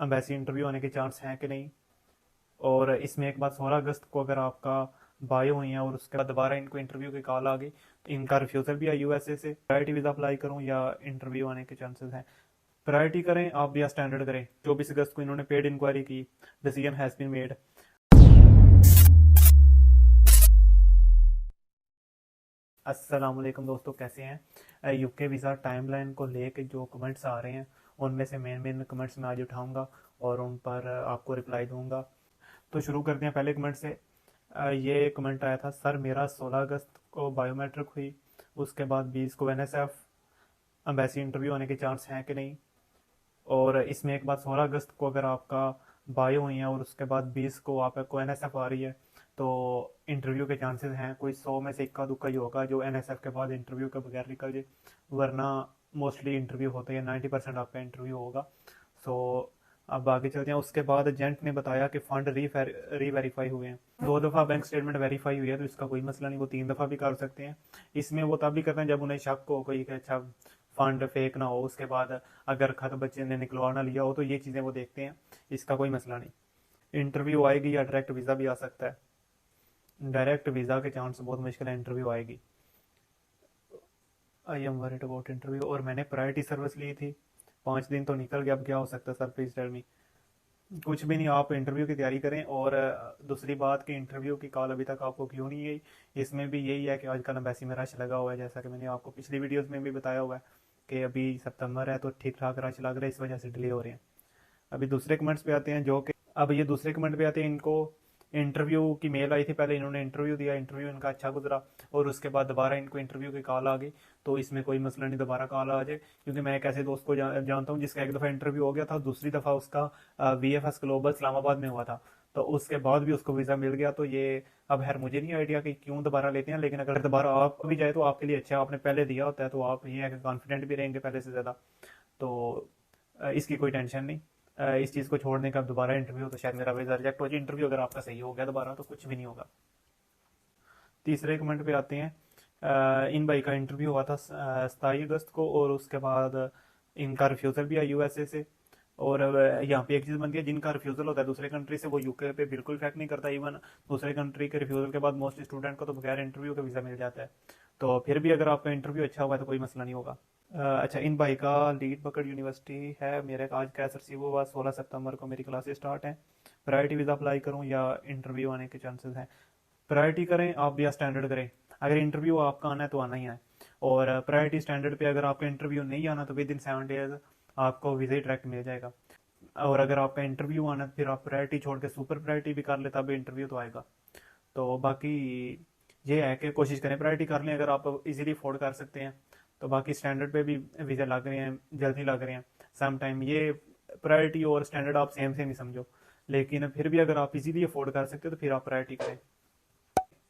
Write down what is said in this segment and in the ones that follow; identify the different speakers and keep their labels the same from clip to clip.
Speaker 1: Embassy interview आने के chance हैं कि नहीं। और इसमें एक बात, 16 अगस्त को अगर आपका बायो हुई है और उसके बाद दोबारा इनको इंटरव्यू की कॉल आ गई तो इनका रिफ्यूज़ल भी है यूएसए से। प्रायोरिटी वीज़ा अप्लाई करूं या इंटरव्यू आने के चांसेस हैं। प्रायोरिटी करें आप या स्टैंडर्ड करें। 24 अगस्त को इन्होंने पेड इंक्वायरी की, डिसीजन हैज़ बीन मेड। अस्सलाम वालेकुम दोस्तों, कैसे हैं। यूके वीज़ा टाइमलाइन को लेके जो कमेंट्स आ रहे हैं उनमें से मेन मेन कमेंट्स मैं आज उठाऊंगा और उन पर आपको रिप्लाई दूंगा। तो शुरू करते हैं पहले कमेंट से। ये कमेंट आया था, सर मेरा 16 अगस्त को बायोमेट्रिक हुई, उसके बाद 20 को एनएसएफ एम्बेसी इंटरव्यू आने के चांस हैं कि नहीं। और इसमें एक बात, 16 अगस्त को अगर आपका बायो हुई है और उसके बाद 20 को आपको एनएसएफ आ रही है तो इंटरव्यू के चांसेस हैं। कोई 100 में से इक्का दुक्का ही होगा जो एनएसएफ के बाद इंटरव्यू के बगैर निकल जाए, वरना मोस्टली इंटरव्यू होते हैं, 90% आपका इंटरव्यू होगा। सो अब आगे चलते हैं। उसके बाद एजेंट ने बताया कि फंड री वेरीफाई हुए हैं। 2 दफ़ा बैंक स्टेटमेंट वेरीफाई हुई है तो इसका कोई मसला नहीं, वो 3 दफ़ा भी कर सकते हैं। इसमें वो तब भी करते हैं जब उन्हें शक हो कोई कि अच्छा फंड फेक ना हो, उसके बाद अगर खत बच्चे ने निकलवा ना लिया हो, तो ये चीज़ें वो देखते हैं। इसका कोई मसला नहीं। इंटरव्यू आएगी या डायरेक्ट वीज़ा भी आ सकता है। डायरेक्ट वीज़ा के चांस बहुत मुश्किल है, इंटरव्यू आएगी। I am worried about interview, और मैंने प्रायोरिटी सर्विस ली थी, 5 दिन तो निकल गया, अब क्या हो सकता है सर, प्लीज टेल मी। कुछ भी नहीं, आप इंटरव्यू की तैयारी करें। और दूसरी बात कि इंटरव्यू की कॉल अभी तक आपको क्यों नहीं आई, इसमें भी यही है कि आजकल एम्बेसी में रश लगा हुआ है, जैसा कि मैंने आपको पिछली वीडियोस में भी बताया हुआ है कि अभी सितंबर है तो ठीक ठाक रश लग रहा है, इस वजह से डिले हो रहे हैं। अभी दूसरे कमेंट्स पे आते हैं, जो कि अब ये दूसरे कमेंट पे आते हैं। इनको इंटरव्यू की मेल आई थी, पहले इन्होंने इंटरव्यू दिया, इंटरव्यू इनका अच्छा गुजरा और उसके बाद दोबारा इनको इंटरव्यू की कॉल आ गई। तो इसमें कोई मसला नहीं, दोबारा कॉल आ जाए, क्योंकि मैं एक ऐसे दोस्त को जानता हूँ जिसका एक दफ़ा इंटरव्यू हो गया था, दूसरी दफ़ा उसका वीएफएस ग्लोबल इस्लामाबाद में हुआ था, तो उसके बाद भी उसको वीज़ा मिल गया। तो ये अब खैर मुझे नहीं आइडिया कि क्यों दोबारा लेते हैं, लेकिन अगर दोबारा आप भी जाए तो आपके लिए अच्छा है, आपने पहले दिया होता है तो आप ये है कि कॉन्फिडेंट भी रहेंगे पहले से ज़्यादा। तो इसकी कोई टेंशन नहीं। इस चीज़ को छोड़ने का, दोबारा इंटरव्यू तो शायद मेरा वीज़ा रिजेक्ट हो जाए। इंटरव्यू अगर आपका सही हो गया दोबारा तो कुछ भी नहीं होगा। तीसरे कमेंट पे आते हैं। इन भाई का इंटरव्यू हुआ था 27 अगस्त को और उसके बाद इनका रिफ्यूज़ल भी है यूएसए से। और यहाँ पे एक चीज़ बनती है, जिनका रिफ्यूज़ल होता है दूसरे कंट्री से वो यूके पे बिल्कुल इफेक्ट नहीं करता। इवन दूसरे कंट्री के रिफ्यूज़ल के बाद मोस्ट स्टूडेंट को तो बगैर इंटरव्यू का वीज़ा मिल जाता है। तो फिर भी अगर आपका इंटरव्यू अच्छा हुआ है तो कोई मसला नहीं होगा। अच्छा, इन भाई का लीड बकड़ यूनिवर्सिटी है, मेरे आज कैस रिसीव हुआ, 16 सितंबर को मेरी क्लासेस स्टार्ट हैं। प्रायोरिटी वीज़ा अप्लाई करूं या इंटरव्यू आने के चांसेस हैं। प्रायोरिटी करें आप या स्टैंडर्ड करें। अगर इंटरव्यू आपका आना है तो आना ही है। और प्रायोरिटी स्टैंडर्ड पे अगर आपका इंटरव्यू नहीं आना तो विद इन 7 डेज आपको वीज़ा डायरेक्ट मिल जाएगा। और अगर आपका इंटरव्यू आना है फिर आप प्रायोरिटी छोड़ के सुपर प्रायोरिटी भी कर ले, तब इंटरव्यू तो आएगा। तो बाकी ये है कि कोशिश करें प्रायोरिटी कर लें अगर आप इजीली अफोर्ड कर सकते हैं। तो बाकी स्टैंडर्ड पे भी वीज़ा लग रहे हैं, जल्दी लग रहे हैं। सम टाइम ये प्रायोरिटी और स्टैंडर्ड आप सेम सेम ही समझो, लेकिन फिर भी अगर आप इजीली अफोर्ड कर सकते हो तो फिर आप प्रायोरिटी करें।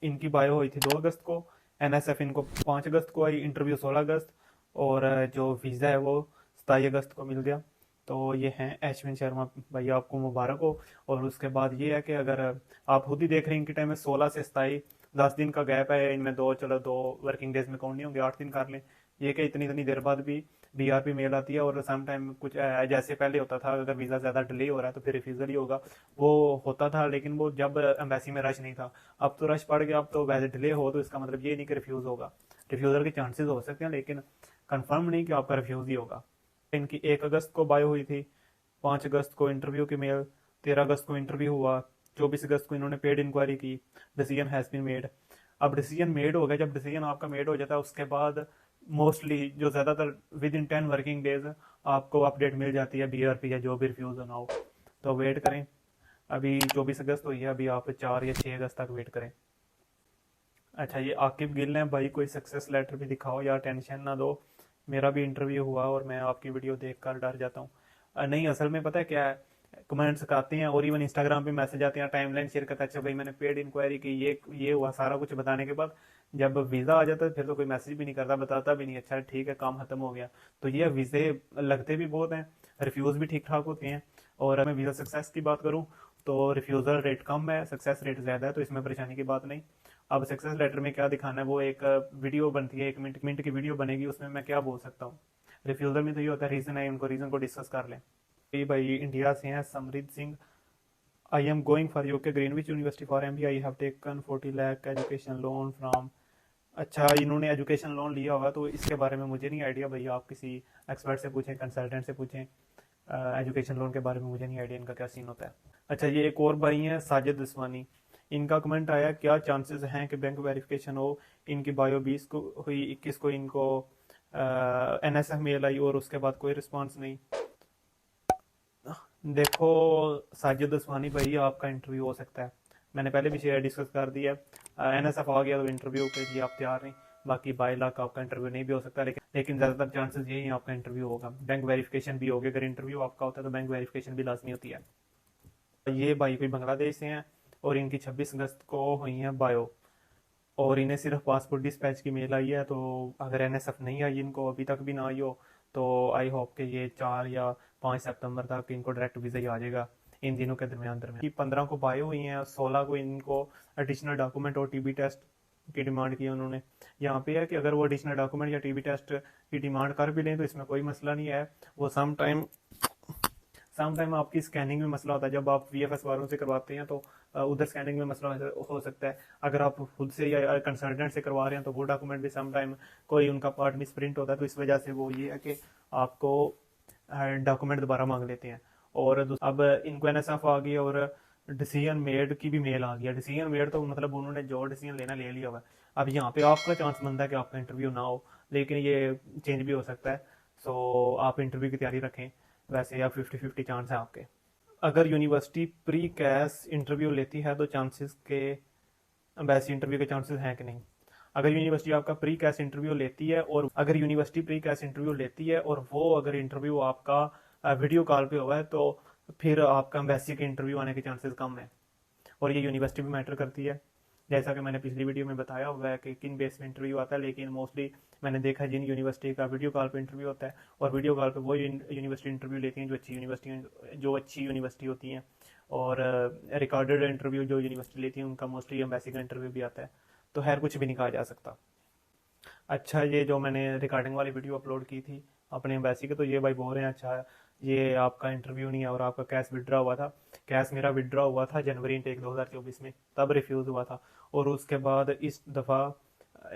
Speaker 1: इनकी बायो हुई थी 2 अगस्त को, एनएसएफ इनको 5 अगस्त को आई, इंटरव्यू 16 अगस्त, और जो वीज़ा है वो 27 अगस्त को मिल गया। तो ये हैं अश्विन शर्मा, भैया आपको मुबारक हो। और उसके बाद ये है कि अगर आप खुद ही देख रहे हैं कि टाइम में 16 से 27 10 दिन का गैप है, इनमें दो, चलो 2 वर्किंग डेज में काउंट नहीं होंगे, 8 दिन कर लें। ये कि इतनी इतनी देर बाद भी बीआरपी मेल आती है। और सम टाइम कुछ जैसे पहले होता था, अगर वीज़ा ज़्यादा डिले हो रहा है तो फिर रिफ्यूज़ल ही होगा, वो होता था, लेकिन वो जब एम्बेसी में रश नहीं था। अब तो रश पड़ गया, अब तो वैसे डिले हो तो इसका मतलब ये नहीं कि रिफ्यूज़ होगा। रिफ्यूज़ल के चांसेस हो सकते हैं लेकिन कंफर्म नहीं कि आपका रिफ्यूज़ ही होगा। इनकी 1 अगस्त को बायो हुई थी, 5 अगस्त को इंटरव्यू की मेल, 13 अगस्त को इंटरव्यू हुआ, 24 अगस्त को इन्होंने पेड इंक्वायरी की, डिसीजन हैज़ बीन मेड। अब डिसीजन मेड हो गया, जब डिसीजन आपका मेड हो जाता है उसके बाद मोस्टली जो ज़्यादातर विद इन 10 वर्किंग डेज आपको अपडेट मिल जाती है, बीआरपी या जो भी रिफ्यूज़ होना हो। तो वेट करें। अभी 24 अगस्त हुई है, अभी आप 4 या 6 अगस्त तक वेट करें। अच्छा, ये आकिब गिल हैं, भाई कोई सक्सेस लेटर भी दिखाओ यार, टेंशन ना दो। मेरा भी इंटरव्यू हुआ और मैं आपकी वीडियो देखकर डर जाता हूँ। नहीं, असल में पता है क्या है, कमेंट्स आते हैं और इवन इंस्टाग्राम पे मैसेज आते हैं, टाइमलाइन शेयर करता है, अच्छा भाई मैंने पेड इंक्वायरी की, ये हुआ, सारा कुछ बताने के बाद जब वीज़ा आ जाता है फिर तो कोई मैसेज भी नहीं करता, बताता भी नहीं, अच्छा ठीक है काम खत्म हो गया। तो ये वीज़े लगते भी बहुत हैं, रिफ्यूज़ भी ठीक ठाक होते हैं। और मैं वीज़ा सक्सेस की बात करूँ तो रिफ्यूज़ल रेट कम है, सक्सेस रेट ज़्यादा है, तो इसमें परेशानी की बात नहीं। अब सक्सेस लेटर में क्या दिखाना है, वो एक वीडियो बनती है, 1 मिनट की वीडियो बनेगी, उसमें मैं क्या बोल सकता हूँ। रिफ्यूज़ल में तो ये होता है रीज़न है, उनको रीज़न को डिस्कस कर लें। ये भाई इंडिया से हैं समृद्ध Singh. I am going for UK Greenwich university for MBA. I have taken 40 lakh education loan from. अच्छा, इन्होंने एजुकेशन लोन लिया होगा, तो इसके बारे में मुझे नहीं आइडिया भैया, आप किसी एक्सपर्ट से पूछें, कंसल्टेंट से पूछें। एजुकेशन लोन के बारे में मुझे नहीं आइडिया इनका क्या सीन होता है। अच्छा, ये एक और भाई हैं साजिद उस्मानी। इनका कमेंट आया, क्या चांसेस हैं कि बैंक वेरिफिकेशन हो। इनकी बायो 20 को हुई, 21 को इनको एनएसएफ मेल आई और उसके बाद कोई रिस्पांस नहीं। देखो साजिद उस्मानी भाई, आपका इंटरव्यू हो सकता है, मैंने पहले भी शेयर डिस्कस कर दिया। एनएसएफ आ गया तो इंटरव्यू के लिए आप तैयार नहीं। बाकी 22 लाख का आपका इंटरव्यू नहीं भी हो सकता, लेकिन ज़्यादातर चांसेस यही है आपका इंटरव्यू होगा। बैंक वेरिफिकेशन भी होगी, अगर इंटरव्यू आपका होता है तो बैंक वेरिफिकेशन भी लाजमी होती है। ये भाई कोई बांग्लादेश से हैं और इनकी 26 अगस्त को हुई है बायो, और इन्हें सिर्फ पासपोर्ट डिस्पैच की मेल आई है। तो अगर एनएसएफ नहीं आई, इनको अभी तक भी ना आई हो, तो आई होप कि ये 4 या 5 सितंबर तक इनको डायरेक्ट वीज़ा ही आ जाएगा इन दिनों के दरमियान। 15 को बायो हुई हैं, 16 को इनको एडिशनल डॉक्यूमेंट और टीबी टेस्ट की डिमांड की उन्होंने। यहाँ पे है कि अगर वो एडिशनल डॉक्यूमेंट या टीबी टेस्ट की डिमांड कर भी लें तो इसमें कोई मसला नहीं है। वो सम टाइम आपकी स्कैनिंग में मसला होता है, जब आप वीएफएस वालों से करवाते हैं तो उधर स्कैनिंग में मसला हो सकता है। अगर आप खुद से या कंसल्टेंट से करवा रहे हैं तो वो डॉक्यूमेंट भी सम टाइम कोई उनका पार्ट मिस प्रिंट होता है, तो इस वजह से वो ये है कि आपको डॉक्यूमेंट दोबारा मांग लेते हैं। और अब इनको एनएसएफ आ गई और डिसीजन मेड की भी मेल आ गया। डिसीजन मेड तो मतलब उन्होंने जो डिसीजन लेना ले लिया हुआ है। अब यहाँ पे आपका चांस बनता है कि आपका इंटरव्यू ना हो, लेकिन ये चेंज भी हो सकता है। सो आप इंटरव्यू की तैयारी रखें। वैसे या 50-50 चांस है आपके। अगर यूनिवर्सिटी प्री कैस इंटरव्यू लेती है तो चांसेस के वैसे इंटरव्यू के चांसेस हैं कि नहीं। अगर यूनिवर्सिटी आपका प्री कैस इंटरव्यू लेती है, और अगर यूनिवर्सिटी प्री कैस इंटरव्यू लेती है और वो अगर इंटरव्यू आपका वीडियो कॉल पे हुआ है, तो फिर आपका एम्बेसी के इंटरव्यू आने के चांसेस कम है। और ये यूनिवर्सिटी भी मैटर करती है, जैसा कि मैंने पिछली वीडियो में बताया हुआ है कि किन बेस पे इंटरव्यू आता है। लेकिन मोस्टली मैंने देखा है जिन यूनिवर्सिटी का वीडियो कॉल पे इंटरव्यू होता है, और वीडियो कॉल पे वो यूनिवर्सिटी इंटरव्यू लेती हैं जो अच्छी यूनिवर्सिटी होती हैं। और रिकॉर्डेड इंटरव्यू जो यूनिवर्सिटी लेती है उनका मोस्टली एम्बेसी का इंटरव्यू भी आता है। तो खैर कुछ भी नहीं कहा जा सकता। अच्छा, ये जो मैंने रिकॉर्डिंग वाली वीडियो अपलोड की थी अपने एम्बेसी के, तो ये भाई बोल रहे हैं अच्छा ये आपका इंटरव्यू नहीं है और आपका कैश विड्रॉ हुआ था। कैश मेरा विड्रॉ हुआ था जनवरी इनटेक 2024 में, तब रिफ्यूज़ हुआ था, और उसके बाद इस दफ़ा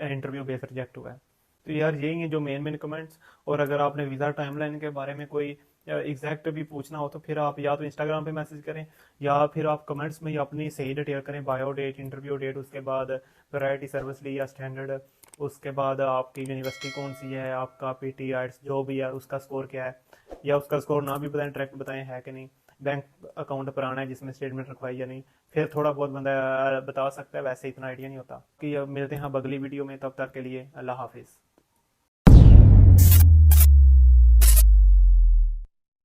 Speaker 1: इंटरव्यू बेस रिजेक्ट हुआ है। तो यार यही है जो मेन कमेंट्स। और अगर आपने वीज़ा टाइमलाइन के बारे में कोई एग्जैक्ट भी पूछना हो तो फिर आप या तो इंस्टाग्राम पे मैसेज करें, या फिर आप कमेंट्स में ही अपनी सही डिटेल करें, बायो डेट, इंटरव्यू डेट, उसके बाद प्रायोरिटी सर्विस ली या स्टैंडर्ड, उसके बाद आपकी यूनिवर्सिटी कौन सी है, आपका पीटी आर्ट्स जो भी है उसका स्कोर क्या है, या उसका स्कोर ना भी बताएं, डायरेक्ट बताएं है कि नहीं, बैंक अकाउंट पुराना है जिसमें स्टेटमेंट रखवाई या नहीं। फिर थोड़ा बहुत बंदा बता सकता है, वैसे इतना आइडिया नहीं होता। कि अब मिलते हैं अब अगली वीडियो में, तब तक के लिए अल्लाह हाफिज़।